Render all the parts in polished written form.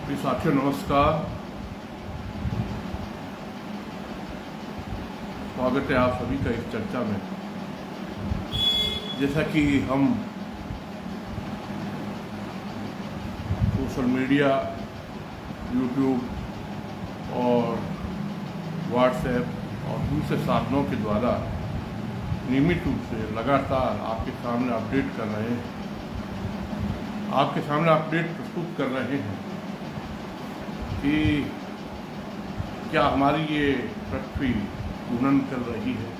प्रिय साथियों नमस्कार। स्वागत है आप सभी का इस चर्चा में। जैसा कि हम सोशल मीडिया, यूट्यूब और व्हाट्सएप और दूसरे साधनों के द्वारा नियमित रूप से लगातार आपके सामने अपडेट कर रहे हैं, आपके सामने अपडेट प्रस्तुत कर रहे हैं कि क्या हमारी ये पृथ्वी घूर्णन कर रही है।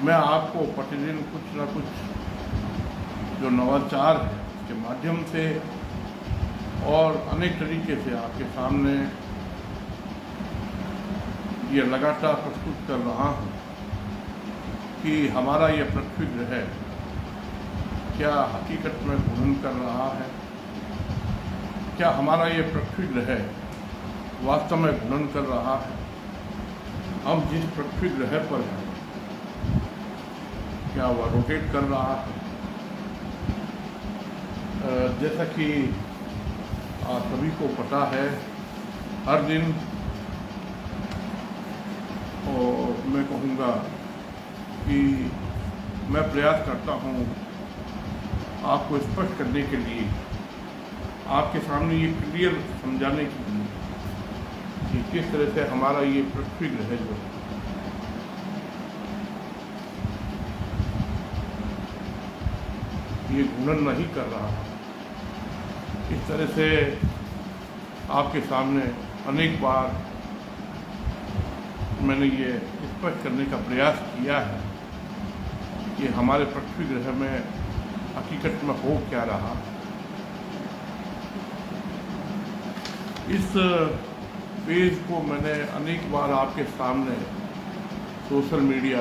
मैं आपको प्रतिदिन कुछ ना कुछ जो नवाचार है उसके माध्यम से और अनेक तरीके से आपके सामने ये लगातार प्रस्तुत कर रहा हूँ कि हमारा ये पृथ्वी ग्रह क्या हकीकत में घूर्णन कर रहा है, क्या हमारा ये पृथ्वी ग्रह वास्तव में घूर्णन कर रहा है। हम जिस पृथ्वी ग्रह पर हैं क्या वह रोटेट कर रहा है। जैसा कि आप सभी को पता है, हर दिन और मैं कहूँगा कि मैं प्रयास करता हूँ आपको स्पष्ट करने के लिए, आपके सामने ये क्लियर समझाने के लिए कि किस तरह से हमारा ये पृथ्वी ग्रह जो ये घूर्णन नहीं कर रहा है। इस तरह से आपके सामने अनेक बार मैंने ये स्पष्ट करने का प्रयास किया है कि हमारे पृथ्वी ग्रह में हकीकत में हो क्या रहा। इस पेज को मैंने अनेक बार आपके सामने सोशल मीडिया,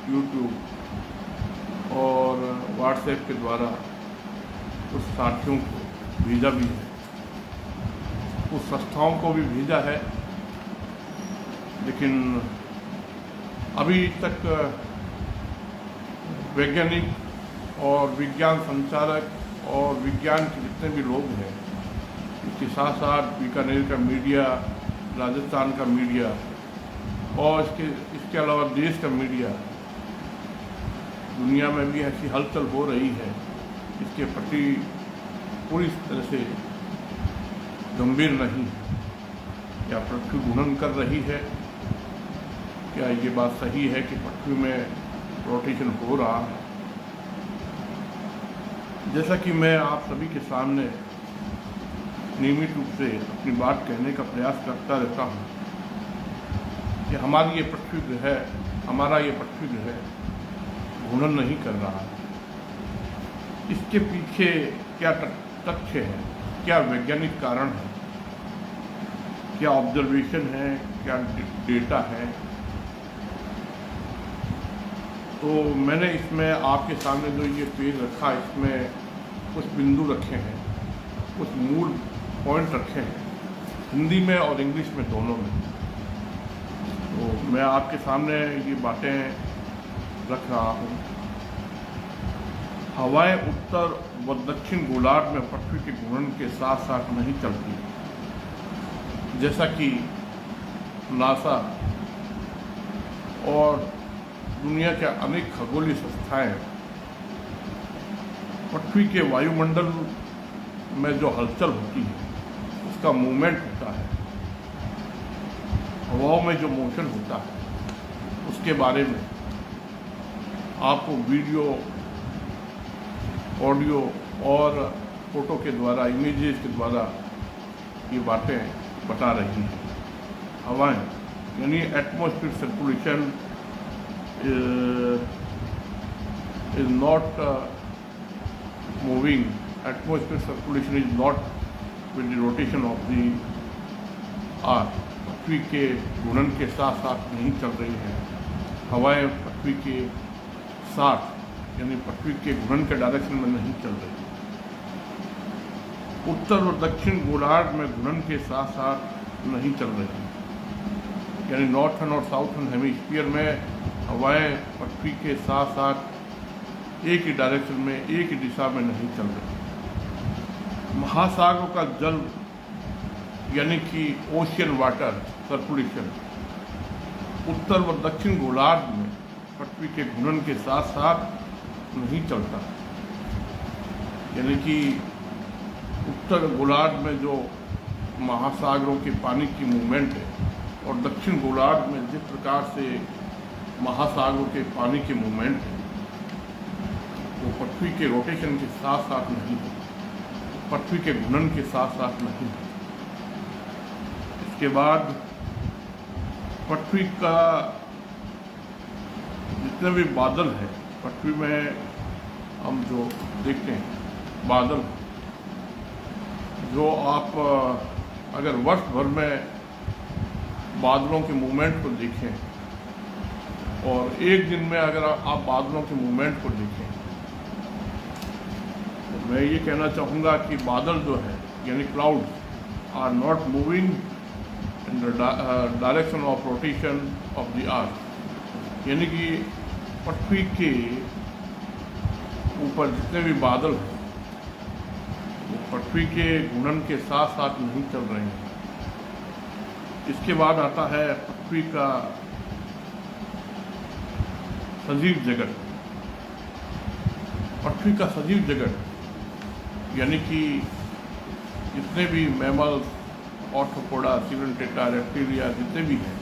यूट्यूब और व्हाट्सएप के द्वारा कुछ साथियों को भेजा भी है, कुछ संस्थाओं को भी भेजा है, लेकिन अभी तक वैज्ञानिक और विज्ञान संचालक और विज्ञान के जितने भी लोग हैं, इसके साथ साथ बीकानेर का मीडिया, राजस्थान का मीडिया और इसके अलावा देश का मीडिया, दुनिया में भी ऐसी हलचल हो रही है, इसके प्रति पूरी तरह से गंभीर नहीं है। क्या पृथ्वी घूर्णन कर रही है? क्या ये बात सही है कि पृथ्वी में रोटेशन हो रहा है? जैसा कि मैं आप सभी के सामने नियमित रूप से अपनी बात कहने का प्रयास करता रहता हूँ कि हमारी ये पृथ्वी ग्रह, हमारा ये पृथ्वी ग्रह घूर्णन नहीं कर रहा है। इसके पीछे क्या तथ्य है, क्या वैज्ञानिक कारण है, क्या ऑब्जर्वेशन है, क्या डेटा है। तो मैंने इसमें आपके सामने जो ये पेज रखा, इसमें कुछ बिंदु रखे हैं, कुछ मूल पॉइंट रखे हैं, हिंदी में और इंग्लिश में दोनों में। तो मैं आपके सामने ये बातें रख रहा हूँ। हवाएं उत्तर व दक्षिण गोलार्ध में पृथ्वी के घूर्णन के साथ साथ नहीं चलती। जैसा कि नासा और दुनिया के अनेक खगोलीय संस्थाएं पृथ्वी के वायुमंडल में जो हलचल होती है, उसका मूवमेंट होता है, हवाओं में जो मोशन होता है, उसके बारे में आपको वीडियो, ऑडियो और फोटो के द्वारा, इमेजेस के द्वारा ये बातें बता रही हैं। हवाएं यानी atmosphere circulation is not moving. Atmosphere circulation is not with the rotation of the earth. पृथ्वी के घूर्णन के साथ साथ नहीं चल रही हैं। हवाएं पृथ्वी के साथ यानी पृथ्वी के घूर्णन के डायरेक्शन में नहीं चल रही। उत्तर और दक्षिण गोलार्ध में घूर्णन के साथ साथ नहीं चल रही, यानी नॉर्थन और साउथर्न हेमिस्फीयर में हवाएं पृथ्वी के साथ साथ एक ही डायरेक्शन में, एक ही दिशा में नहीं चल रही। महासागरों का जल यानी कि ओशियन वाटर सर्कुलेशन उत्तर व दक्षिण गोलार्ध में पृथ्वी के घूर्णन के साथ साथ नहीं चलता। यानी कि उत्तर गोलार्ध में जो महासागरों के पानी की मूवमेंट है और दक्षिण गोलार्ध में जिस प्रकार से महासागरों के पानी की मूवमेंट है वो पृथ्वी के रोटेशन के साथ साथ नहीं है, पृथ्वी के घूर्णन के साथ साथ नहीं है। इसके बाद पृथ्वी का जितने भी बादल है पृथ्वी में हम जो देखते हैं बादल, जो आप अगर वर्ष भर में बादलों के मूवमेंट को देखें और एक दिन में अगर आप बादलों के मूवमेंट को देखें तो मैं ये कहना चाहूँगा कि बादल जो है यानी clouds are not moving in the direction of rotation of the earth. यानी कि पृथ्वी के ऊपर जितने भी बादल हैं वो पृथ्वी के घूर्णन के साथ साथ नहीं चल रहे हैं। इसके बाद आता है पृथ्वी का सजीव जगत। पृथ्वी का सजीव जगत यानी कि जितने भी मैमल्स, ऑर्थोपोडा, सिडेंटेटा, रेप्टिलिया जितने भी हैं,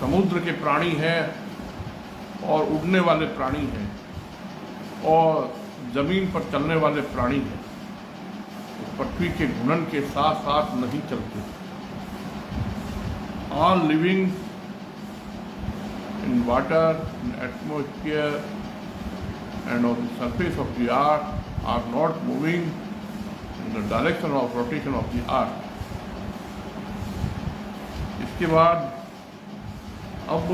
समुद्र के प्राणी हैं और उड़ने वाले प्राणी हैं और जमीन पर चलने वाले प्राणी हैं, पृथ्वी के घूर्णन के साथ साथ नहीं चलते। All living in water, in atmosphere and on the surface of the earth are not moving in the direction of rotation of the earth. इसके बाद अब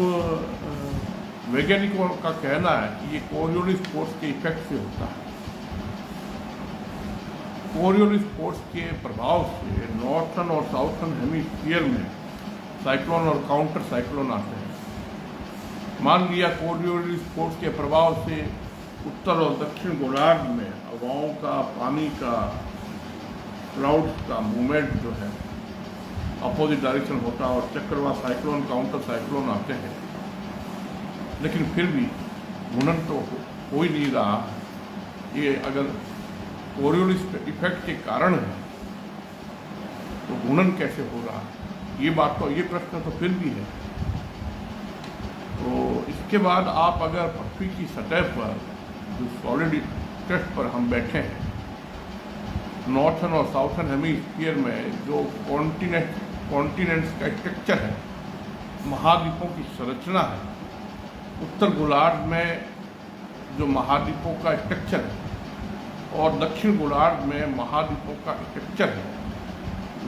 वैज्ञानिकों का कहना है कि ये कोरियोलिस फोर्स के इफेक्ट से होता है। कोरियोलिस फोर्स के प्रभाव से नॉर्थर्न और साउथर्न हेमिस्फीयर में साइक्लोन और काउंटर साइक्लोन आते हैं। मान लिया कोरियोलिस फोर्स के प्रभाव से उत्तर और दक्षिण गोलार्ध में हवाओं का, पानी का, क्लाउड्स का मूवमेंट जो है अपोजिट डायरेक्शन होता है और चक्रवात, साइक्लोन, काउंटर साइक्लोन आते हैं, लेकिन फिर भी घूर्णन तो हो ही नहीं रहा। ये अगर कोरियोलिस इफेक्ट के कारण है तो घूर्णन कैसे हो रहा है, ये बात तो, ये प्रश्न तो फिर भी है। तो इसके बाद आप अगर पृथ्वी की सतह पर जो सॉलिड क्रस्ट पर हम बैठे हैं, नॉर्थर्न और साउथर्न हेमिस्फीयर में जो कॉन्टिनेंट्स का स्ट्रक्चर है, महाद्वीपों की संरचना है, उत्तर गोलार्ध में जो महाद्वीपों का स्ट्रक्चर है और दक्षिण गोलार्ध में महाद्वीपों का स्ट्रक्चर है,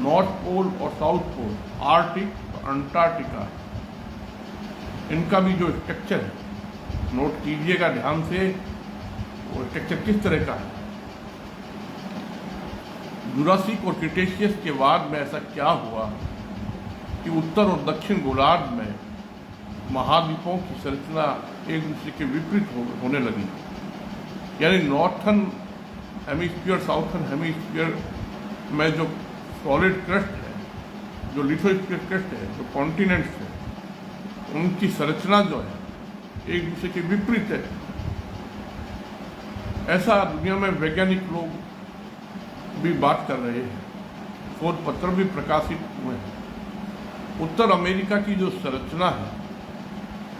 नॉर्थ पोल और साउथ पोल, आर्कटिक और अंटार्कटिका, इनका भी जो स्ट्रक्चर है, नोट कीजिएगा ध्यान से वो स्ट्रक्चर किस तरह का है। जुरासिक और क्रिटेशियस के बाद में ऐसा क्या हुआ कि उत्तर और दक्षिण गोलार्ध में महाद्वीपों की संरचना एक दूसरे के विपरीत होने लगी। यानी नॉर्थर्न हेमिस्फीयर, साउथर्न हेमिस्फीयर में जो सॉलिड क्रस्ट है, जो लिथोस्फीयर क्रस्ट है, जो कॉन्टिनेंट्स है, उनकी संरचना जो है एक दूसरे के विपरीत है। ऐसा दुनिया में वैज्ञानिक लोग भी बात कर रहे हैं, शोध पत्र भी प्रकाशित हुए हैं। उत्तर अमेरिका की जो संरचना है,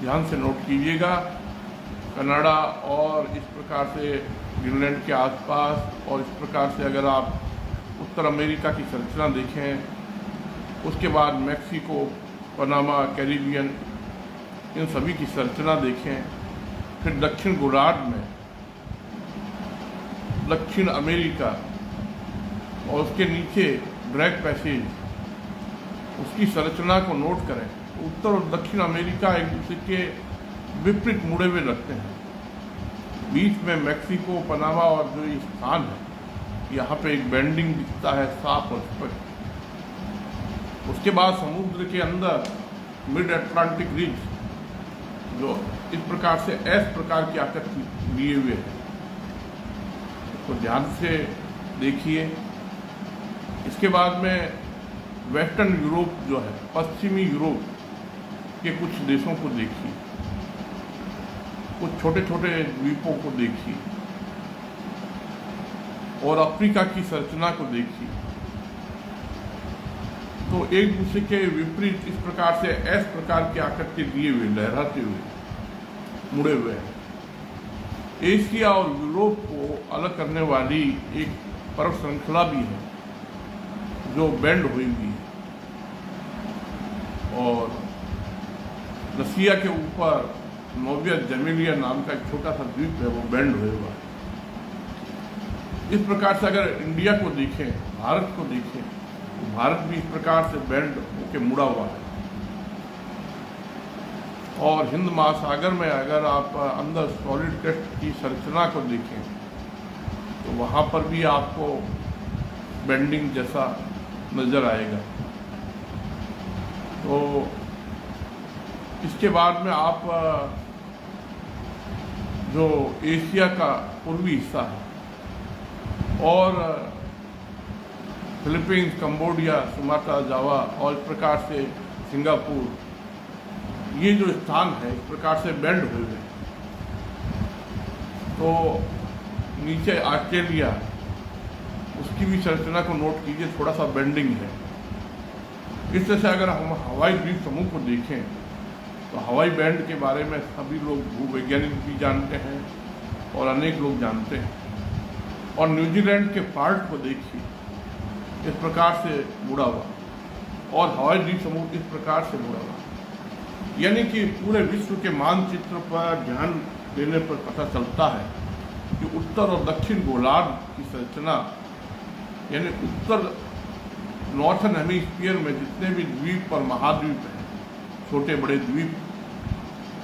ध्यान से नोट कीजिएगा, कनाडा और इस प्रकार से ग्रीनलैंड के आसपास, और इस प्रकार से अगर आप उत्तर अमेरिका की संरचना देखें, उसके बाद मैक्सिको, पनामा, कैरिबियन, इन सभी की संरचना देखें, फिर दक्षिण गोलार्ध में दक्षिण अमेरिका और उसके नीचे ड्रैग पैसेज, उसकी संरचना को नोट करें। उत्तर और दक्षिण अमेरिका एक दूसरे के विपरीत मुड़े हुए लगते हैं। बीच में मैक्सिको, पनामा और जो ये स्थान है, यहाँ पे एक बेंडिंग दिखता है साफ और स्पष्ट। उसके बाद समुद्र के अंदर मिड अटलांटिक रिज जो इस प्रकार से एस प्रकार की आकृति लिए हुए है, तो ध्यान से देखिए। इसके बाद में वेस्टर्न यूरोप जो है, पश्चिमी यूरोप के कुछ देशों को देखिए, कुछ छोटे छोटे द्वीपों को देखिए और अफ्रीका की संरचना को देखिए, तो एक दूसरे के विपरीत इस प्रकार से इस प्रकार की आकृति दिए हुए, लहराते हुए, मुड़े हुए हैं। एशिया और यूरोप को अलग करने वाली एक पर्वत श्रृंखला भी है जो बेंड हुई है, और रसिया के ऊपर नोविया जेमिलिया नाम का एक छोटा सा द्वीप है, वो बेंड हुआ है। इस प्रकार से अगर इंडिया को देखें, भारत को देखें, तो भारत भी इस प्रकार से बेंड होके मुड़ा हुआ है। और हिंद महासागर में अगर आप अंदर सॉलिड क्रस्ट की संरचना को देखें तो वहाँ पर भी आपको बेंडिंग जैसा नज़र आएगा। तो इसके बाद में आप जो एशिया का पूर्वी हिस्सा है और फिलीपींस, कंबोडिया, सुमात्रा, जावा और इस प्रकार से सिंगापुर, ये जो स्थान है इस प्रकार से बेंड हुए हैं। तो नीचे ऑस्ट्रेलिया, उसकी भी संरचना को नोट कीजिए, थोड़ा सा बेंडिंग है। इस तरह से अगर हम हवाई द्वीप समूह को देखें तो हवाई बैंड के बारे में सभी लोग, भूवैज्ञानिक भी जानते हैं और अनेक लोग जानते हैं। और न्यूजीलैंड के पार्ट को देखिए, इस प्रकार से मुड़ा हुआ, और हवाई द्वीप समूह इस प्रकार से मुड़ा हुआ। यानी कि पूरे विश्व के मानचित्र पर ध्यान देने पर पता चलता है कि उत्तर और दक्षिण गोलार्ध की संरचना, यानी उत्तर नॉर्थन हेमिस्फीयर में जितने भी द्वीप और महाद्वीप हैं, छोटे बड़े द्वीप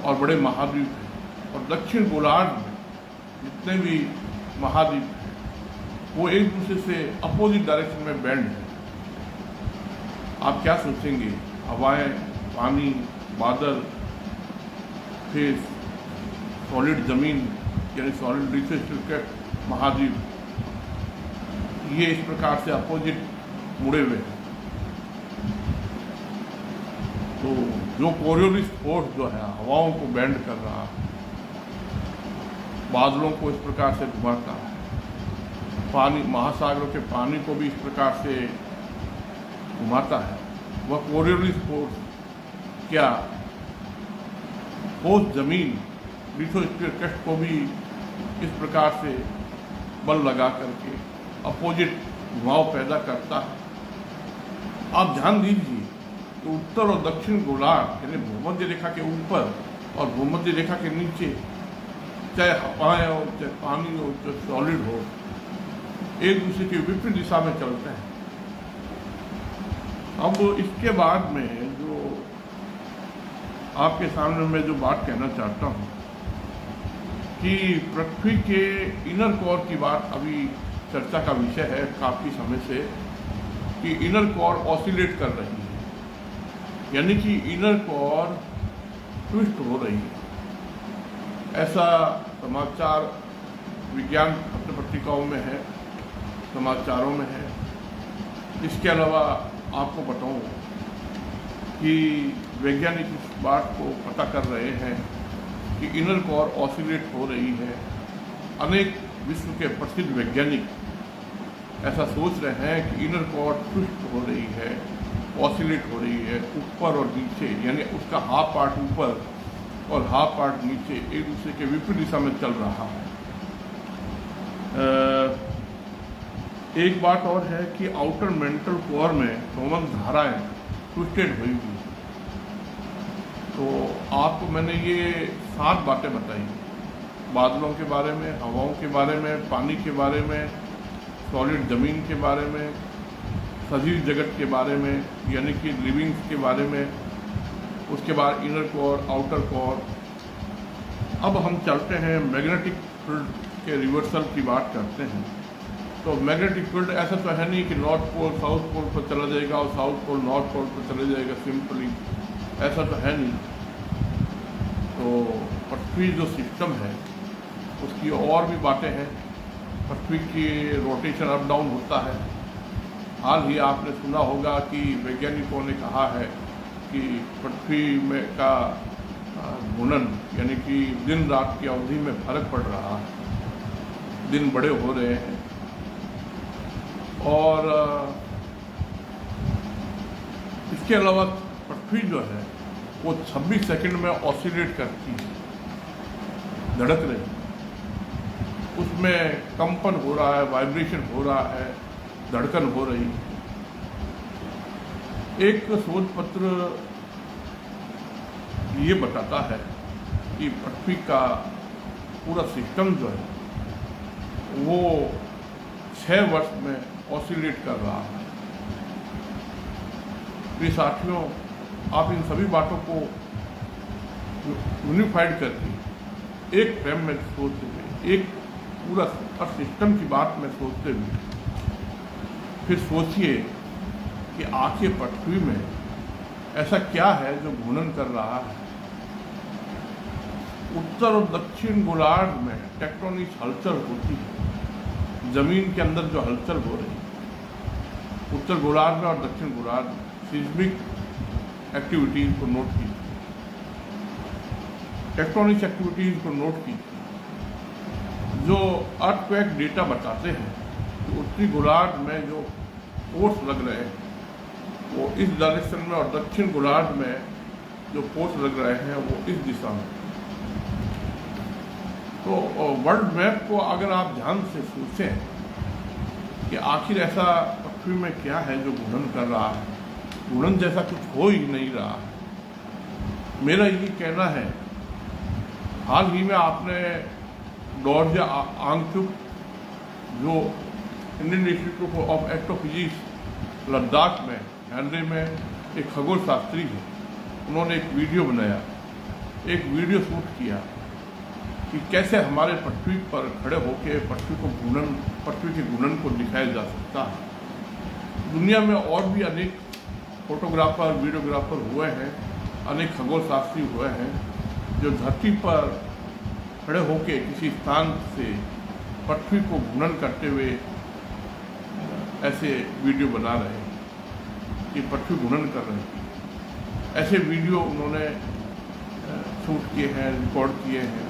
और बड़े महाद्वीप हैं, और दक्षिण गोलार्ध में जितने भी महाद्वीप हैं, वो एक दूसरे से अपोजिट डायरेक्शन में बेंड है। आप क्या सोचेंगे? हवाएं, पानी, बादल, फिर सॉलिड ज़मीन यानी सॉलिड रिसोर्स महाद्वीप, ये इस प्रकार से अपोजिट मुड़े हुए हैं। तो जो कोरियोलिस फोर्स जो है हवाओं को बेंड कर रहा है, बादलों को इस प्रकार से घुमाता है, पानी, महासागरों के पानी को भी इस प्रकार से घुमाता है, वह कोरियोलिस फोर्स क्या ठोस जमीन लिथोस्फीयर क्रस्ट को भी इस प्रकार से बल लगा करके अपोजिट घुमाव पैदा करता है। आप ध्यान दीजिए कि उत्तर और दक्षिण गोलार्ध यानी भूमध्य रेखा के ऊपर और भूमध्य रेखा के नीचे, चाहे हवाएं हो, चाहे पानी हो, चाहे सॉलिड हो, एक दूसरे के विपरीत दिशा में चलते हैं। अब इसके बाद में जो आपके सामने मैं जो बात कहना चाहता हूँ कि पृथ्वी के इनर कोर की बात अभी चर्चा का विषय है काफ़ी समय से, कि इनर कोर ऑसिलेट कर रही है, यानी कि इनर कोर ट्विस्ट हो रही है। ऐसा समाचार विज्ञान पत्र पत्रिकाओं में है, समाचारों में है। इसके अलावा आपको बताऊं कि वैज्ञानिक इस बात को पता कर रहे हैं कि इनर कोर ऑसिलेट हो रही है। अनेक विश्व के प्रसिद्ध वैज्ञानिक ऐसा सोच रहे हैं कि इनर कोर ट्विस्ट हो रही है, ऑसिलेट हो रही है, ऊपर और नीचे, यानी उसका हाफ पार्ट ऊपर और हाफ पार्ट नीचे एक दूसरे के विपरीत दिशा में चल रहा है। एक बात और है कि आउटर मेंटल कोर में रोमन धाराएं ट्विस्टेड हुई हुई। तो आपको मैंने ये 7 बातें बताई, बादलों के बारे में, हवाओं के बारे में, पानी के बारे में, सॉलिड ज़मीन के बारे में, सजीव जगत के बारे में यानी कि लिविंग्स के बारे में, उसके बाद इनर कोर, आउटर कोर। अब हम चलते हैं मैग्नेटिक फील्ड के रिवर्सल की बात करते हैं। तो मैग्नेटिक फील्ड ऐसा तो है नहीं कि नॉर्थ पोल साउथ पोल पर चला जाएगा और साउथ पोल नॉर्थ पोल पर चला जाएगा, सिंपली ऐसा तो है नहीं। तो पृथ्वी जो सिस्टम है उसकी और भी बातें हैं। पृथ्वी की रोटेशन अप डाउन होता है, हाल ही आपने सुना होगा कि वैज्ञानिकों ने कहा है कि पृथ्वी में का घूर्णन यानी कि दिन रात की अवधि में फर्क पड़ रहा है, दिन बड़े हो रहे हैं और इसके अलावा पृथ्वी जो है वो 26 सेकंड में ऑसिलेट करती है, धड़क रही, उसमें कंपन हो रहा है, वाइब्रेशन हो रहा है, धड़कन हो रही। एक शोध पत्र ये बताता है कि पृथ्वी का पूरा सिस्टम जो है वो 6 वर्ष में ऑसिलेट कर रहा है। प्रिय साथियों, आप इन सभी बातों को यूनिफाइड करके एक फ्रेम में सोचते हुए, एक पूरा अर्थ सिस्टम की बात में सोचते हुए फिर सोचिए कि आखिर पृथ्वी में ऐसा क्या है जो घूर्णन कर रहा है। उत्तर और दक्षिण गोलार्ध में टेक्टोनिक हलचल होती है, जमीन के अंदर जो हलचल हो रही है उत्तर गोलार्ध में और दक्षिण गोलार्ध में सिस्मिक एक्टिविटीज को नोट की, टेक्टोनिक एक्टिविटीज को नोट की, जो अर्थक्वेक डेटा बताते हैं कि उत्तरी गोलार्ध में जो फोर्स लग रहे हैं वो इस डायरेक्शन में और दक्षिण गोलार्ध में जो फोर्स लग रहे हैं वो इस दिशा में। तो वर्ल्ड मैप को अगर आप ध्यान से सोचें कि आखिर ऐसा पृथ्वी में क्या है जो घूर्णन कर रहा है, घूर्णन जैसा कुछ हो ही नहीं रहा है। मेरा ये कहना है, हाल ही में आपने डॉर्ज आंगचुक जो Indian institute of astrophysics Ladakh में हैंडे में एक खगोल शास्त्री है, उन्होंने एक वीडियो बनाया, एक वीडियो शूट किया कि कैसे हमारे पृथ्वी पर खड़े होकर पृथ्वी के घूर्णन को दिखाया जा सकता है। दुनिया में और भी अनेक फोटोग्राफर, वीडियोग्राफर हुए हैं, अनेक खगोल शास्त्री हुए हैं जो धरती पर खड़े होकर किसी स्थान से पृथ्वी को घूर्णन करते हुए ऐसे वीडियो बना रहे हैं कि पृथ्वी घूर्णन कर रहे हैं। ऐसे वीडियो उन्होंने शूट किए हैं, रिकॉर्ड किए हैं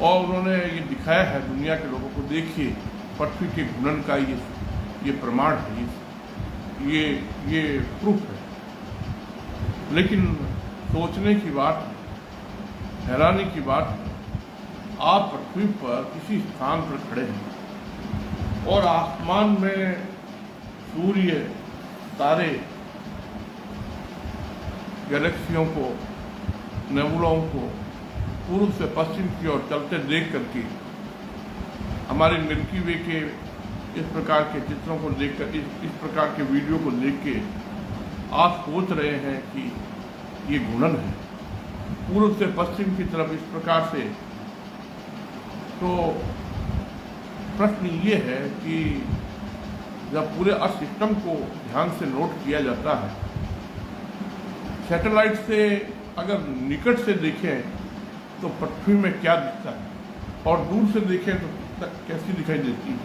और उन्होंने ये दिखाया है दुनिया के लोगों को, देखिए पृथ्वी के घूर्णन का ये प्रमाण है, ये प्रूफ है। लेकिन सोचने की बात, हैरानी की बात, आप पृथ्वी पर किसी स्थान पर खड़े हैं और आसमान में सूर्य, तारे, गैलेक्सियों को, नेबुलाओं को पूर्व से पश्चिम की ओर चलते देख करके, हमारे मिल्की वे के इस प्रकार के चित्रों को देखकर, इस प्रकार के वीडियो को देख के आप सोच रहे हैं कि ये घूर्णन है पूर्व से पश्चिम की तरफ इस प्रकार से। तो प्रश्न ये है कि जब पूरे अर्थ सिस्टम को ध्यान से नोट किया जाता है, सैटेलाइट से अगर निकट से देखें तो पृथ्वी में क्या दिखता है और दूर से देखें तो कैसी दिखाई देती है।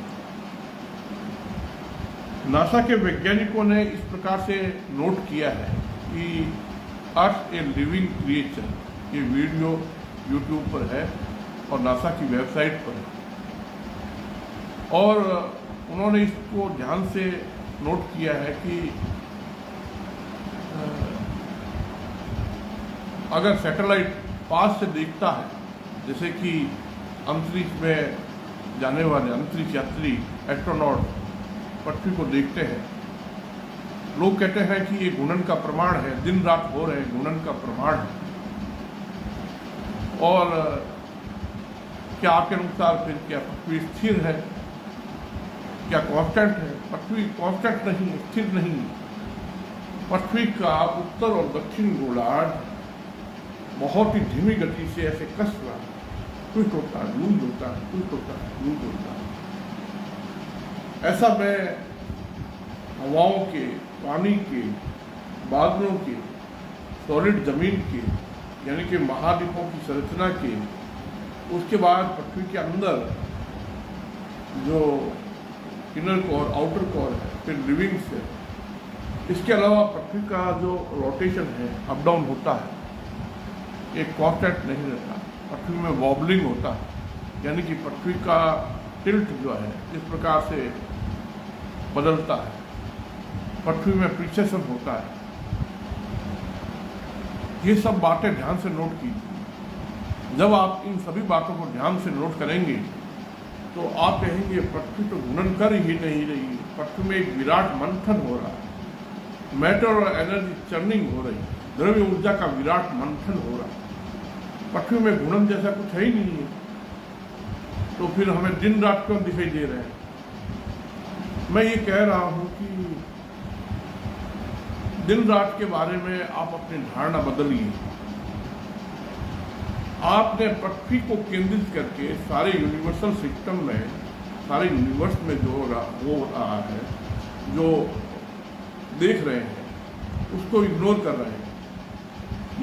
नासा के वैज्ञानिकों ने इस प्रकार से नोट किया है कि अर्थ ए लिविंग क्रिएचर, ये वीडियो यूट्यूब पर है और नासा की वेबसाइट पर है और उन्होंने इसको ध्यान से नोट किया है कि अगर सैटेलाइट पास से देखता है, जैसे कि अंतरिक्ष में जाने वाले अंतरिक्ष यात्री एस्ट्रोनॉट पृथ्वी को देखते हैं, लोग कहते हैं कि ये घूर्णन का प्रमाण है, दिन रात हो रहे हैं, घूर्णन का प्रमाण है। और क्या आपके अनुसार फिर क्या पृथ्वी स्थिर है, क्या कांस्टेंट है? पृथ्वी कांस्टेंट नहीं, स्थिर नहीं। पृथ्वी का उत्तर और दक्षिण गोलार्ध बहुत ही धीमी गति से ऐसे कस रहा है, ट्विस्ट होता है, लूज होता है, ट्विस्ट होता है, लूज होता है। ऐसा में हवाओं के, पानी के, बादलों के, सॉलिड जमीन के, यानी कि महाद्वीपों की संरचना के, उसके बाद पृथ्वी के अंदर जो इनर कोर, आउटर कोर है, फिर लिविंग से। इसके अलावा पृथ्वी का जो रोटेशन है, अप डाउन होता है, एक कांस्टेंट नहीं रहता। पृथ्वी में वॉबलिंग होता है, यानी कि पृथ्वी का टिल्ट जो है इस प्रकार से बदलता है। पृथ्वी में प्रीसेशन होता है। ये सब बातें ध्यान से नोट कीजिए। जब आप इन सभी बातों को ध्यान से नोट करेंगे तो आप कहेंगे पृथ्वी तो घूर्णन कर ही नहीं रही, पृथ्वी में एक विराट मंथन हो रहा है, मैटर और एनर्जी चर्निंग हो रही है, द्रव्य ऊर्जा का विराट मंथन हो रहा है। पृथ्वी में घूर्णन जैसा कुछ है ही नहीं है, तो फिर हमें दिन रात क्यों दिखाई दे रहे हैं? मैं ये कह रहा हूं कि दिन रात के बारे में आप अपनी धारणा बदलिए। आपने पृथ्वी को केंद्रित करके सारे यूनिवर्सल सिस्टम में, सारे यूनिवर्स में जो हो रहा है, जो देख रहे हैं, उसको इग्नोर कर रहे हैं।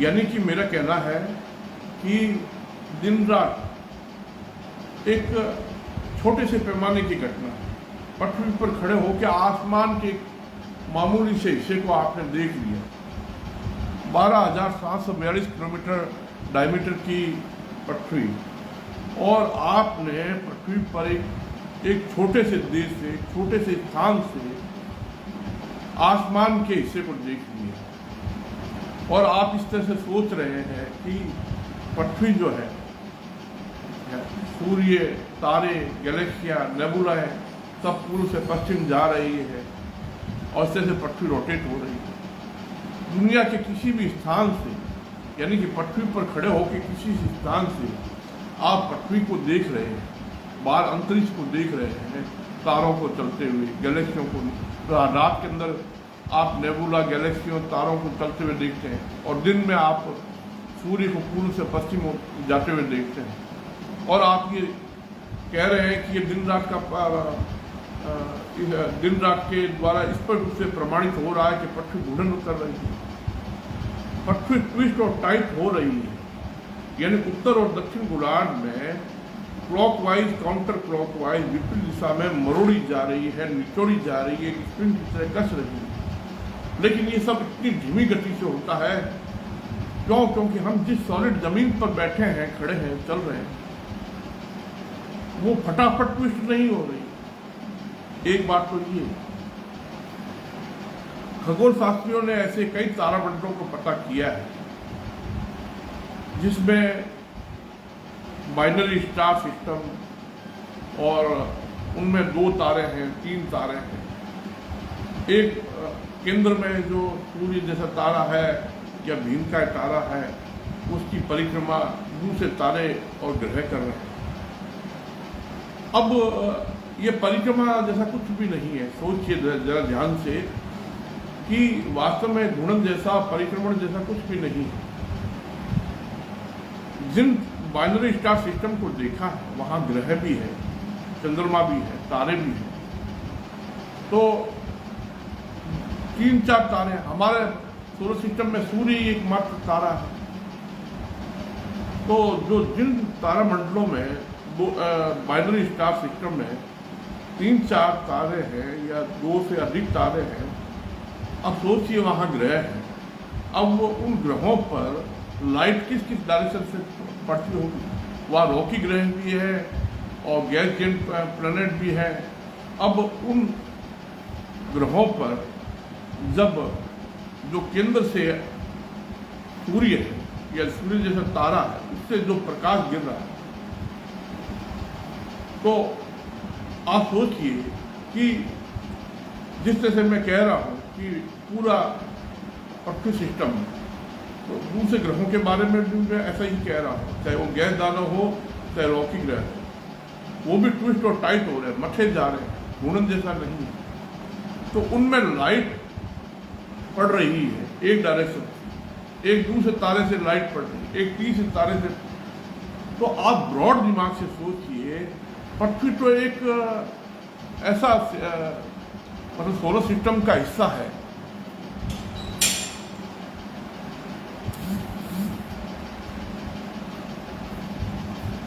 यानी कि मेरा कहना है कि दिन रात एक छोटे से पैमाने की घटना है। पृथ्वी पर खड़े होकर आसमान के मामूली से हिस्से को आपने देख लिया। 12,742 किलोमीटर डायमीटर की पृथ्वी, और आपने पृथ्वी पर एक छोटे से देश से, छोटे से स्थान से आसमान के हिस्से को देख लिया। और आप इस तरह से सोच रहे हैं कि पृथ्वी जो है, सूर्य, तारे, गैलेक्सियां, नेबुलाएं सब पूर्व से पश्चिम जा रही है और इस तरह से पृथ्वी रोटेट हो रही है। दुनिया के किसी भी स्थान से, यानी कि पृथ्वी पर खड़े होकर किसी स्थान से आप पृथ्वी को देख रहे हैं, बाहर अंतरिक्ष को देख रहे हैं, तारों को चलते हुए, गैलेक्सियों को। रात के अंदर आप नेबुला, गैलेक्सियों, तारों को चलते हुए देखते हैं, और दिन में आप सूर्य को पूर्व से पश्चिम जाते हुए देखते हैं। और आप ये कह रहे हैं कि ये दिन रात के द्वारा स्पष्ट रूप से प्रमाणित हो रहा है कि पृथ्वी घूर्णन कर रही है, पृथ्वी ट्विस्ट और टाइट हो रही है। यानी उत्तर और दक्षिण गोलार्ध में क्लॉकवाइज, काउंटर क्लॉकवाइज, विपरीत दिशा में मरोड़ी जा रही है, निचोड़ी जा रही है, स्प्रिंग की तरह कस रही है। लेकिन ये सब इतनी धीमी गति से होता है। क्यों? क्योंकि हम जिस सॉलिड जमीन पर बैठे हैं, खड़े हैं, चल रहे हैं, वो फटाफट ट्विस्ट नहीं हो रही। एक बात तो ये, खगोल शास्त्रियों ने ऐसे कई तारामंडलों को पता किया है जिसमें बाइनरी स्टार सिस्टम, और उनमें 2 तारे हैं, 3 तारे हैं। एक केंद्र में जो सूर्य जैसा तारा है या भीमकाय तारा है, उसकी परिक्रमा दूसरे तारे और ग्रह कर रहे हैं। अब ये परिक्रमा जैसा कुछ भी नहीं है। सोचिए जरा ध्यान से कि वास्तव में घूर्णन जैसा, परिक्रमण जैसा कुछ भी नहीं है। जिन बाइनरी स्टार सिस्टम को देखा है, वहाँ ग्रह भी है, चंद्रमा भी है, तारे भी हैं। तो 3-4 तारे। हमारे सोलर सिस्टम में सूर्य ही एकमात्र तारा है। तो जो जिन तारामंडलों में बाइनरी स्टार सिस्टम में 3-4 तारे हैं या 2 से अधिक तारे हैं, अब सोचिए वहाँ ग्रह हैं। अब वो उन ग्रहों पर लाइट किस किस डायरेक्शन से पड़ती होगी? वहाँ रॉकी ग्रह भी है और गैस जेन प्लैनेट भी है। अब उन ग्रहों पर जब जो केंद्र से सूर्य है या सूर्य जैसा तारा है, उससे जो प्रकाश गिर रहा है, तो आप सोचिए कि जिस तरह से मैं कह रहा हूँ कि पूरा पृथ्वी सिस्टम, तो दूसरे ग्रहों के बारे में भी मैं ऐसा ही कह रहा हूँ, चाहे वो गैस दानव हो, चाहे रॉकी ग्रह हो, वो भी ट्विस्ट और टाइट हो रहे हैं, मठे जा रहे हैं, घूर्णन जैसा नहीं है। तो उनमें लाइट पड़ रही है एक डायरेक्शन, एक दूसरे तारे से लाइट पड़ रही है, एक तीसरे तारे से। तो आप ब्रॉड दिमाग से सोचिए, पृथ्वी तो एक ऐसा मतलब सोलर सिस्टम का हिस्सा है।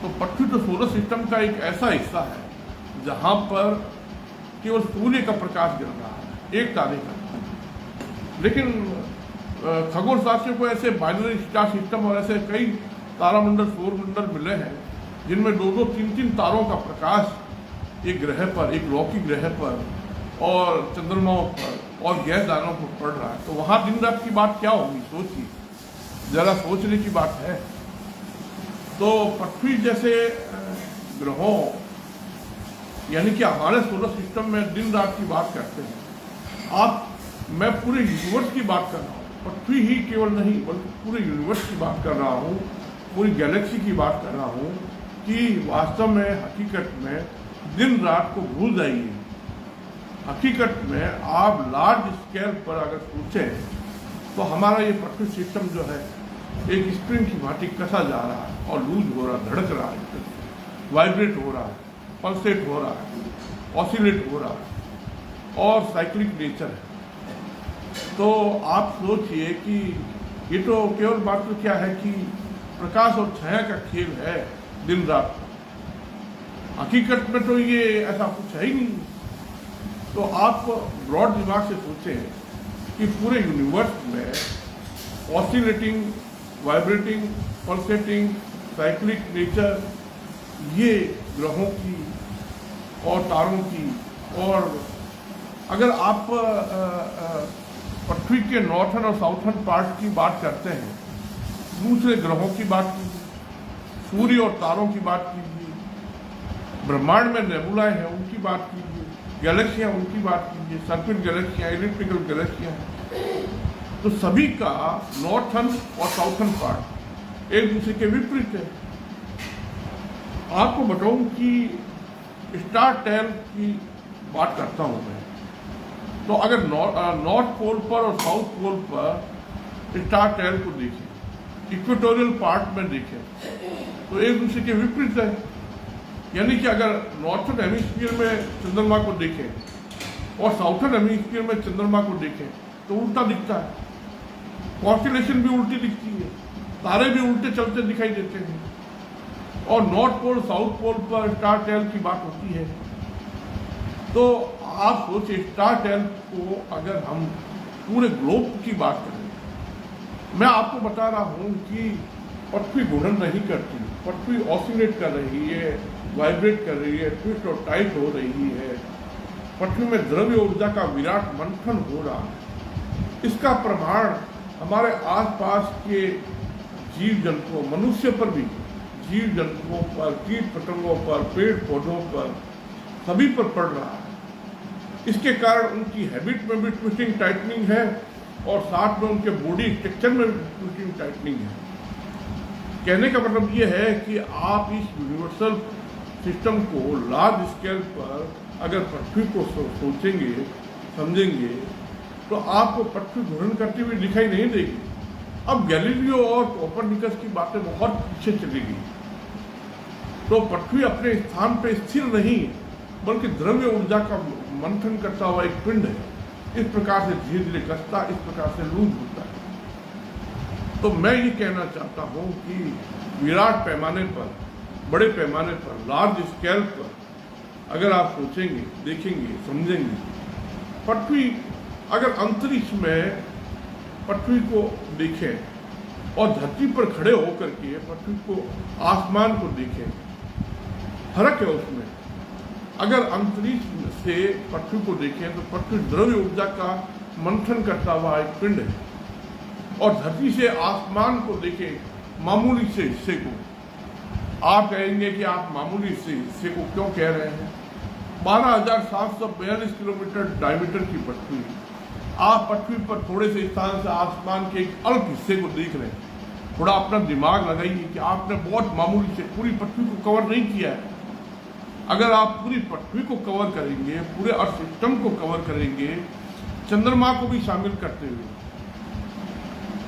तो पृथ्वी तो सोलर सिस्टम का एक ऐसा हिस्सा है जहां पर केवल सूर्य का प्रकाश गिर रहा है। एक तारे का। लेकिन खगोल शास्त्रियों को ऐसे बाइनरी स्टार सिस्टम और ऐसे कई तारामंडल सौरमंडल मिले हैं जिनमें 2-2, 3-3 तारों का प्रकाश एक ग्रह पर, एक लौकिक ग्रह पर और चंद्रमाओं पर और गैस दानों पर पड़ रहा है। तो वहाँ दिन रात की बात क्या होगी, सोचिए, जरा सोचने की बात है। तो पृथ्वी जैसे ग्रहों यानी कि हमारे सोलर सिस्टम में दिन रात की बात करते हैं। मैं पूरे यूनिवर्स की बात कर रहा हूँ, पृथ्वी ही केवल नहीं बल्कि पूरे यूनिवर्स की बात कर रहा हूँ, पूरी गैलेक्सी की बात कर रहा हूँ कि वास्तव में हकीकत में दिन रात को भूल जाइए। हकीकत में आप लार्ज स्केल पर अगर सोचें तो हमारा ये पृथ्वी सिस्टम जो है एक स्प्रिंग की भांति कसा जा रहा है और लूज हो रहा है, धड़क रहा है, वाइब्रेट हो रहा है, पल्सेट हो रहा है, ऑसिलेट हो रहा है और साइक्लिक नेचर है। तो आप सोचिए कि ये तो केवल बात तो क्या है कि प्रकाश और छाया का खेल है दिन रात। हकीकत में तो ये ऐसा कुछ है ही नहीं। तो आप ब्रॉड दिमाग से सोचें कि पूरे यूनिवर्स में oscillating, vibrating, pulsating, cyclic nature ये ग्रहों की और तारों की, और अगर आप पृथ्वी के नॉर्थर्न और साउथर्न पार्ट की बात करते हैं, दूसरे ग्रहों की बात कीजिए, सूर्य और तारों की बात कीजिए, ब्रह्मांड में नेबुलाएं हैं उनकी बात कीजिए, गैलेक्सियां उनकी बात कीजिए, सर्पिल गैलेक्सियां, इलिप्टिकल गैलेक्सियां हैं, तो सभी का नॉर्थर्न और साउथर्न पार्ट एक दूसरे के विपरीत है। आपको बताऊं कि स्टार टेल की बात करता हूं मैं, तो अगर नॉर्थ पोल पर और साउथ पोल पर स्टार टेल को देखें, इक्वेटोरियल पार्ट में देखें तो एक दूसरे के विपरीत है। यानी कि अगर नॉर्थर्न हेमिस्फीयर में चंद्रमा को देखें और साउथर्न हेमिस्फीयर में चंद्रमा को देखें तो उल्टा दिखता है, कॉन्स्टेलेशन भी उल्टी दिखती है, तारे भी उल्टे चलते दिखाई देते हैं। और नॉर्थ पोल साउथ पोल पर स्टार टेल की बात होती है। तो आप सोचिए, स्टार टेल को अगर हम पूरे ग्लोब की बात करें, मैं आपको बता रहा हूं कि पृथ्वी घूर्णन नहीं करती, पृथ्वी ऑसिलेट कर रही है, वाइब्रेट कर रही है, ट्विस्ट और टाइट हो रही है, पृथ्वी में द्रव्य ऊर्जा का विराट मंथन हो रहा है। इसका प्रमाण हमारे आसपास के जीव जंतुओं, मनुष्य पर भी, जीव जंतुओं पर, कीट पतंगों पर, पेड़ पौधों पर, सभी पर पड़ रहा है। इसके कारण उनकी हैबिट में भी ट्विस्टिंग टाइटनिंग है और साथ में उनके बॉडी स्ट्रक्चर में भी ट्विस्टिंग टाइटनिंग है। कहने का मतलब ये है कि आप इस यूनिवर्सल सिस्टम को लार्ज स्केल पर अगर पृथ्वी को सोचेंगे, समझेंगे, तो आपको पृथ्वी घूर्णन करती हुई दिखाई नहीं देगी। अब गैलीलियो और कोपरनिकस की बातें बहुत पीछे चली गई। तो पृथ्वी अपने स्थान पर स्थिर नहीं बल्कि द्रव्य ऊर्जा का मंथन करता हुआ एक पिंड है। इस प्रकार से धीरे धीरे कसता, इस प्रकार से लूज होता है। तो मैं ये कहना चाहता हूँ कि विराट पैमाने पर, बड़े पैमाने पर, लार्ज स्केल पर अगर आप सोचेंगे, देखेंगे, समझेंगे, पृथ्वी अगर अंतरिक्ष में पृथ्वी को देखें और धरती पर खड़े होकर के पृथ्वी को, आसमान को देखें, फर्क है उसमें। अगर अंतरिक्ष से पृथ्वी को देखें तो पृथ्वी द्रव्य ऊर्जा का मंथन करता हुआ एक पिंड है, और धरती से आसमान को देखें, मामूली से हिस्से को। आप कहेंगे कि आप मामूली से हिस्से को क्यों कह रहे हैं? 12,742 किलोमीटर डायमीटर की पृथ्वी, आप पृथ्वी पर थोड़े से स्थान से आसमान के एक अल्प हिस्से को देख रहे हैं। थोड़ा अपना दिमाग लगाइए कि आपने बहुत मामूली से पूरी पृथ्वी को कवर नहीं किया है। अगर आप पूरी पृथ्वी को कवर करेंगे, पूरे अर्थ सिस्टम को कवर करेंगे, चंद्रमा को भी शामिल करते हुए,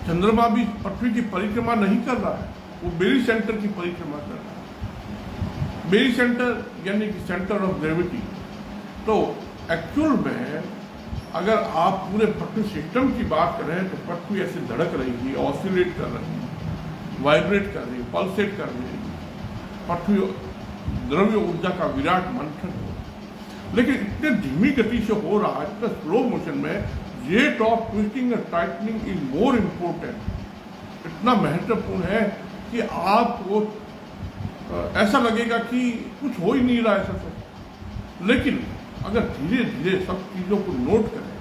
चंद्रमा भी पृथ्वी की परिक्रमा नहीं कर रहा है, वो बेरी सेंटर की परिक्रमा कर रहा है। बेरी सेंटर यानी कि सेंटर ऑफ ग्रेविटी। तो एक्चुअल में अगर आप पूरे पृथ्वी सिस्टम की बात करें तो पृथ्वी ऐसे धड़क रही है, ऑसिलेट कर रही है, वाइब्रेट कर रही है, पल्सेट कर रही है। पृथ्वी द्रव्य ऊर्जा का विराट मंथन हो। लेकिन इतने धीमी गति से हो रहा है, इतना स्लो मोशन में, rate of twisting and tightening is more important. इतना महत्वपूर्ण है कि आपको ऐसा लगेगा कि कुछ हो ही नहीं रहा ऐसा सब। लेकिन अगर धीरे धीरे सब चीज़ों को नोट करें,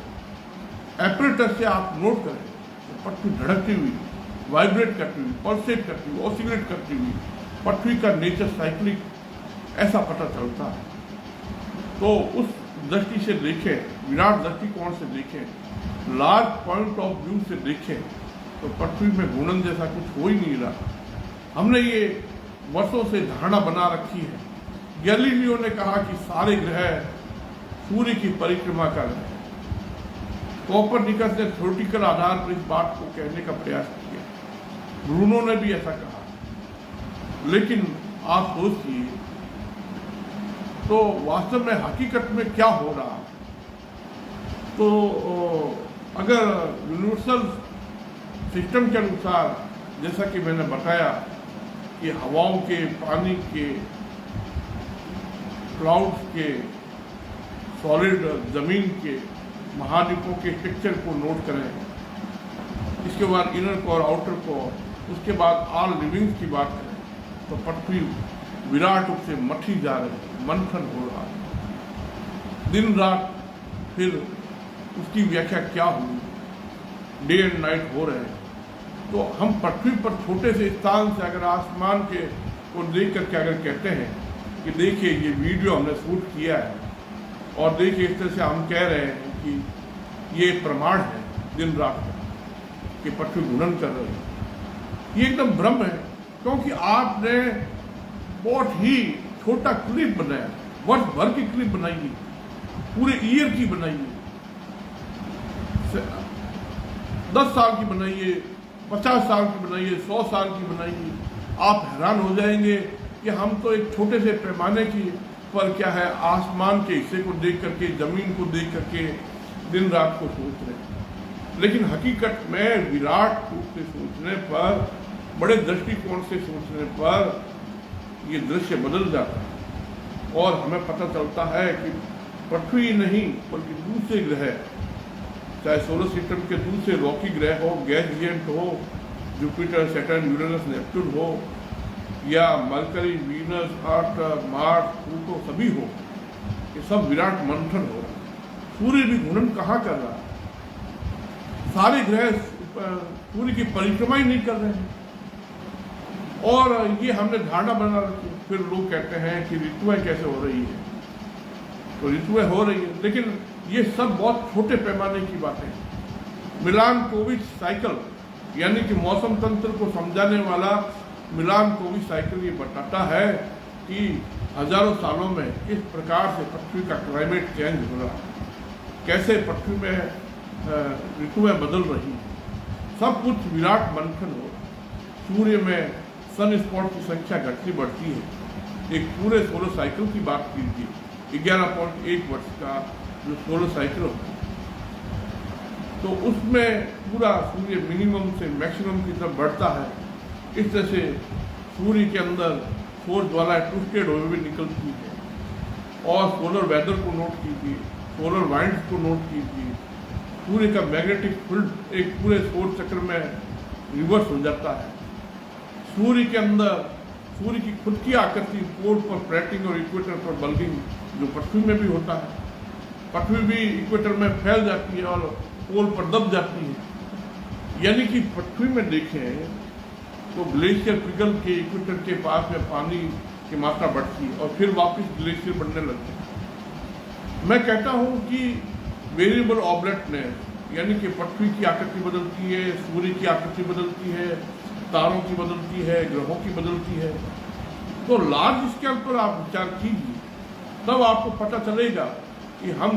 एपरेटस से आप नोट करें, तो पटरी धड़कती हुई, वाइब्रेट करती हुई, पल्सेट करती हुई, ऑसिलेट करती हुई, पटरी का नेचर साइक्लिक ऐसा पता चलता है। तो उस दृष्टि से देखें, विराट दृष्टिकोण से देखें, लार्ज पॉइंट ऑफ व्यू से देखें, तो पृथ्वी में घूर्णन जैसा कुछ हो ही नहीं रहा। हमने ये वर्षों से धारणा बना रखी है। गैलीलियो ने कहा कि सारे ग्रह सूर्य की परिक्रमा कर रहे हैं। कोपरनिकस ने थ्योरेटिकल आधार पर इस बात को कहने का प्रयास किया। ब्रूनो ने भी ऐसा कहा। लेकिन आप सोचिए, तो वास्तव में हकीकत में क्या हो रहा? तो अगर यूनिवर्सल सिस्टम के अनुसार, जैसा कि मैंने बताया कि हवाओं के, पानी के, क्लाउड्स के, सॉलिड जमीन के, महाद्वीपों के स्ट्रक्चर को नोट करें, इसके बाद इनर कोर, आउटर कोर, उसके बाद ऑल लिविंग्स की बात करें, तो पृथ्वी विराट रूप से मठी जा रही है, मंथन हो रहा है दिन रात। फिर उसकी व्याख्या क्या हुई? डे एंड नाइट हो रहे हैं। तो हम पृथ्वी पर छोटे से स्थान से अगर आसमान के को देख करके अगर कहते हैं कि देखिए ये वीडियो हमने शूट किया है, और देखिए इस तरह से हम कह रहे हैं कि ये प्रमाण है दिन रात कि पृथ्वी घूर्णन कर रही है, ये एकदम भ्रम है। क्योंकि आपने बहुत ही छोटा क्लिप बनाया, वर्ष भर की क्लिप बनाई, पूरे ईयर की बनाई, 10 साल की बनाइए, 50 साल की बनाइए, 100 साल की बनाइए। आप हैरान हो जाएंगे कि हम तो एक छोटे से पैमाने की पर क्या है, आसमान के हिस्से को देख करके, जमीन को देख करके दिन रात को सोच रहे हैं। लेकिन हकीकत में विराट रूप से सोचने पर, बड़े दृष्टिकोण से सोचने पर ये दृश्य बदल जाता है, और हमें पता चलता है कि पृथ्वी नहीं बल्कि दूसरे ग्रह, चाहे सोलर सिस्टम के दूसरे रॉकी ग्रह हो, गैस जिएंट हो, जुपिटर, सैटर्न, यूरेनस, नेपच्यून हो, या मरकरी, वीनस, अर्थ, मार्स, प्लूटो सभी हो, ये सब विराट मंथन हो रहा है। सूर्य भी घूर्णन कहाँ कर रहा है? सारे ग्रह सूर्य की परिक्रमा ही नहीं कर रहे हैं, और ये हमने धारणा बना रखी। फिर लोग कहते हैं कि ऋतुएं कैसे हो रही है, तो ऋतुएं हो रही है, लेकिन ये सब बहुत छोटे पैमाने की बातें हैं। मिलानकोविच साइकिल, यानी कि मौसम तंत्र को समझाने वाला मिलानकोविच साइकिल ये बताता है कि हजारों सालों में किस प्रकार से पृथ्वी का क्लाइमेट चेंज हो रहा है, कैसे पृथ्वी में ऋतुएं बदल रही हैं। सब कुछ विराट मंथन हो रहा है। सूर्य में सन स्पॉट की संख्या घटती बढ़ती है। एक पूरे सोलर साइकिल की बात कीजिए, 11.1 वर्ष का जो सोलर साइकिल होता है, तो उसमें पूरा सूर्य मिनिमम से मैक्सिमम की तरफ बढ़ता है। इस तरह से सूर्य के अंदर सौर ज्वाला ट्विस्टेड हुए हुए निकलती है। और सोलर वेदर को नोट कीजिए, सोलर वाइंड्स को नोट कीजिए। सूर्य का मैग्नेटिक फील्ड एक पूरे सौर चक्र में रिवर्स हो जाता है। सूर्य के अंदर सूर्य की खुद की आकृति पोल पर फ्लैटिंग और इक्वेटर पर बल्बिंग जो पृथ्वी में भी होता है, पृथ्वी भी इक्वेटर में फैल जाती है और पोल पर दब जाती है। यानी कि पृथ्वी में देखें तो ग्लेशियर पिघल के इक्वेटर के पास में पानी की मात्रा बढ़ती है और फिर वापस ग्लेशियर बढ़ने लगते हैं। मैं कहता हूँ कि वेरिएबल ऑब्लेटनेस, यानी कि पृथ्वी की आकृति बदलती है, सूर्य की आकृति बदलती है, तारों की बदलती है, ग्रहों की बदलती है। तो लार्ज स्केल पर आप विचार कीजिए, तब आपको पता चलेगा कि हम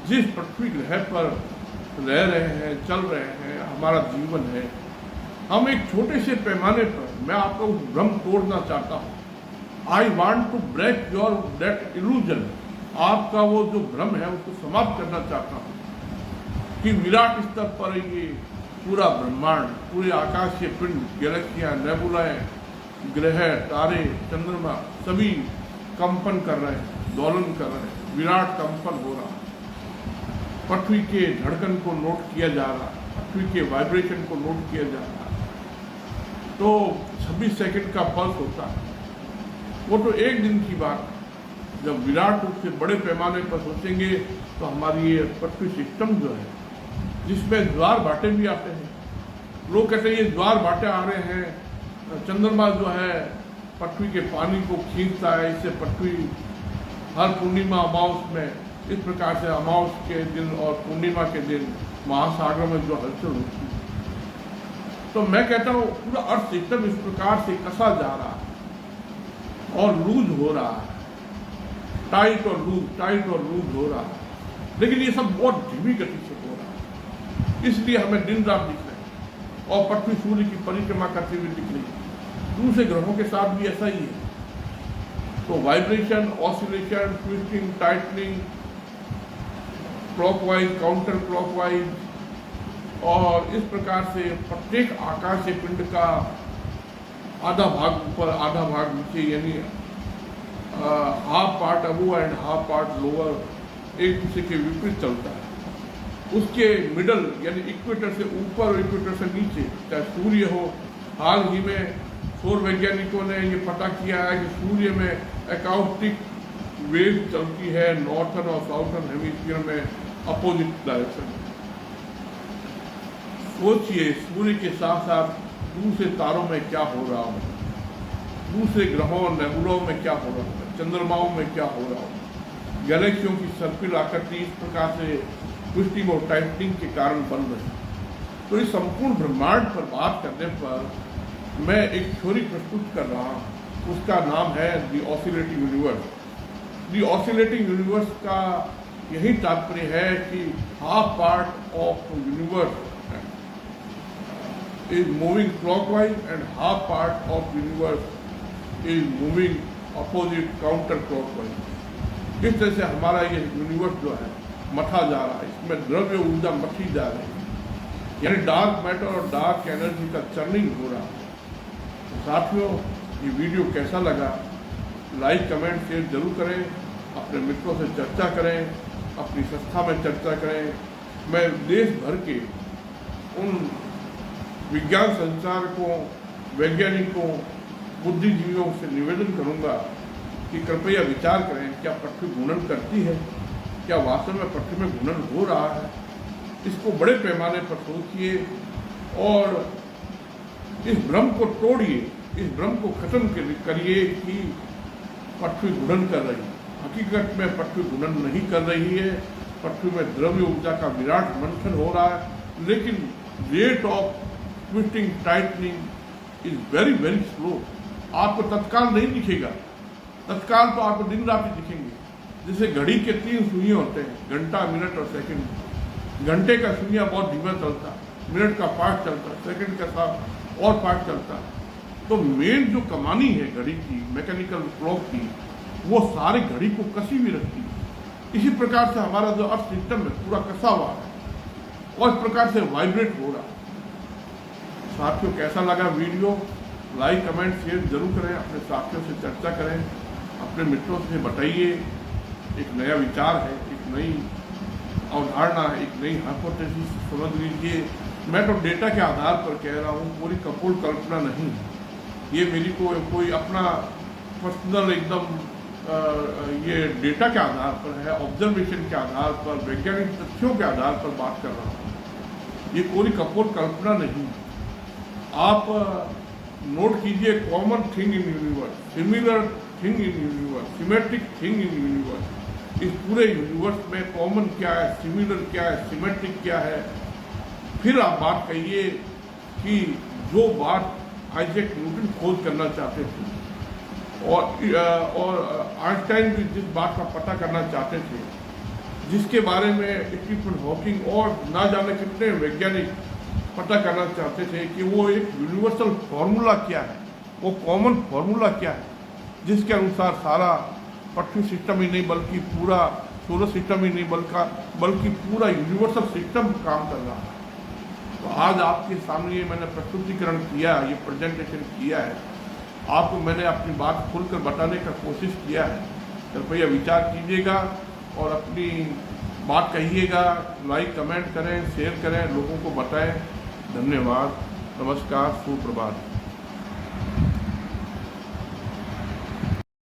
जिस पृथ्वी ग्रह पर रह रहे हैं, चल रहे हैं, हमारा जीवन है, हम एक छोटे से पैमाने पर, मैं आपको भ्रम तोड़ना चाहता हूँ। I want to break your that illusion, आपका वो जो भ्रम है उसको समाप्त करना चाहता हूँ कि विराट स्तर पर ये पूरा ब्रह्मांड, पूरे आकाशीय पिंड, गैलेक्सियाँ, नेबुलाएं, ग्रह, तारे, चंद्रमा सभी कंपन कर रहे हैं, दोलन कर रहे हैं। विराट कंपन हो रहा, पृथ्वी के धड़कन को नोट किया जा रहा, पृथ्वी के वाइब्रेशन को नोट किया जा रहा। तो 26 सेकंड का पल्स होता है। वो तो एक दिन की बात है। जब विराट रूप से बड़े पैमाने पर सोचेंगे तो हमारी ये पृथ्वी सिस्टम जो है, जिसमें ज्वार भाटे भी आते हैं, लोग कहते हैं ये ज्वार भाटे आ रहे हैं, चंद्रमा जो है पृथ्वी के पानी को खींचता है, इससे पृथ्वी हर पूर्णिमा अमावस में इस प्रकार से अमावस के दिन और पूर्णिमा के दिन महासागर में जो हलचल होती है। तो मैं कहता हूँ पूरा अर्थ सिस्टम इस प्रकार से कसा जा रहा है और लूज हो रहा है, टाइट और लूज हो रहा है, लेकिन ये सब बहुत धीमी गति से हो रहा है। इसलिए हमें दिन रात दिख रहे हैं और पृथ्वी सूर्य की परिक्रमा करते हुए दिख रही है। दूसरे ग्रहों के साथ भी ऐसा ही है। तो vibration, oscillation, twisting, tightening, clockwise, counter clockwise, और इस प्रकार से प्रत्येक आकाशीय पिंड का आधा भाग ऊपर आधा भाग नीचे, यानी half part above and half part lower एक दूसरे के विपरीत चलता है। उसके मिडल यानी इक्वेटर से ऊपर और इक्वेटर से नीचे चाहे सूर्य हो। हाल ही में सौर वैज्ञानिकों ने ये पता किया है कि सूर्य में अकाउस्टिक वेव चलती है नॉर्थन और साउथर्न हेमिस्फीयर में अपोजिट डायरेक्शन में। सोचिए सूर्य के साथ साथ दूसरे तारों में क्या हो रहा हो, दूसरे ग्रहों और नेबुलों में क्या हो रहा हो, चंद्रमाओं में क्या हो रहा हो। गैलेक्सियों की सर्पिल आकृति इस प्रकार से ट्विस्टिंग और टाइटनिंग के कारण बन रही है। तो इस संपूर्ण ब्रह्मांड पर बात करने पर मैं एक थ्योरी प्रस्तुत कर रहा हूँ, उसका नाम है the oscillating universe. The oscillating universe का यही तात्पर्य है कि half part of universe is moving clockwise and half part of universe is moving opposite counter clockwise। इस तरह से हमारा ये यूनिवर्स जो है मथा जा रहा है, इसमें द्रव्य ऊर्जा मथी जा रही है, यानी डार्क मैटर और डार्क एनर्जी का चर्निंग हो रहा है। तो साथियों, ये वीडियो कैसा लगा, लाइक कमेंट शेयर जरूर करें, अपने मित्रों से चर्चा करें, अपनी संस्था में चर्चा करें। मैं देश भर के उन विज्ञान संचालकों, वैज्ञानिकों, बुद्धिजीवियों से निवेदन करूंगा कि कृपया विचार करें, क्या पृथ्वी घूर्णन करती है, क्या वास्तव में पृथ्वी में घूर्णन हो रहा है। इसको बड़े पैमाने पर सोचिए और इस भ्रम को तोड़िए, इस भ्रम को खत्म करिए कि पृथ्वी घूर्णन कर रही है। हकीकत में पृथ्वी घूर्णन नहीं कर रही है, पृथ्वी में द्रव्य ऊर्जा का विराट मंथन हो रहा है, लेकिन rate of twisting tightening is very very slow. आपको तत्काल नहीं दिखेगा, तत्काल तो आपको दिन रात ही दिखेंगे। जैसे घड़ी के 3 सुइयां होते हैं, घंटा, मिनट और सेकंड। घंटे का सुइयां बहुत धीमा चलता, मिनट का पार्ट चलता, सेकंड का साथ और पार्ट चलता। तो मेन जो कमानी है घड़ी की, मैकेनिकल क्लॉक की, वो सारी घड़ी को कसी हुई रखती है। इसी प्रकार से हमारा जो अर्थ सिस्टम है पूरा कसा हुआ है और इस प्रकार से वाइब्रेट हो रहा है। साथियों, कैसा लगा वीडियो, लाइक कमेंट शेयर जरूर करें, अपने साथियों से चर्चा करें, अपने मित्रों से बताइए। एक नया विचार है, एक नई अवधारणा है, एक नई हाइपोथेसिस समझ लीजिए। मैं तो डेटा के आधार पर कह रहा हूँ, पूरी कपोल कल्पना नहीं। ये मेरी कोई अपना पर्सनल एकदम ये डेटा के आधार पर है, ऑब्जर्वेशन के आधार पर, वैज्ञानिक तथ्यों के आधार पर बात कर रहा हूँ। ये कोई कपोल कल्पना नहीं। आप नोट कीजिए, common thing in universe, similar thing in universe, symmetric thing in universe. इस पूरे यूनिवर्स में कॉमन क्या है, सिमिलर क्या है, सिमेट्रिक क्या है। फिर आप बात कहिए कि जो बात आइजैक न्यूटन खोज करना चाहते थे और आइंस्टाइन भी जिस बात का पता करना चाहते थे, जिसके बारे में स्टीफन हॉकिंग और ना जाने कितने वैज्ञानिक पता करना चाहते थे कि वो एक यूनिवर्सल फॉर्मूला क्या है, वो कॉमन फॉर्मूला क्या है, जिसके अनुसार सारा पृथ्वी सिस्टम ही नहीं बल्कि पूरा सोलर सिस्टम ही नहीं बल्कि पूरा यूनिवर्सल सिस्टम काम कर रहा है। तो आज आपके सामने ये मैंने प्रस्तुतिकरण किया, ये प्रेजेंटेशन किया है, आपको मैंने अपनी बात खुलकर बताने का कोशिश किया है। कृपया विचार कीजिएगा और अपनी बात कहिएगा, लाइक कमेंट करें, शेयर करें, लोगों को बताएं। धन्यवाद, नमस्कार, सुप्रभात।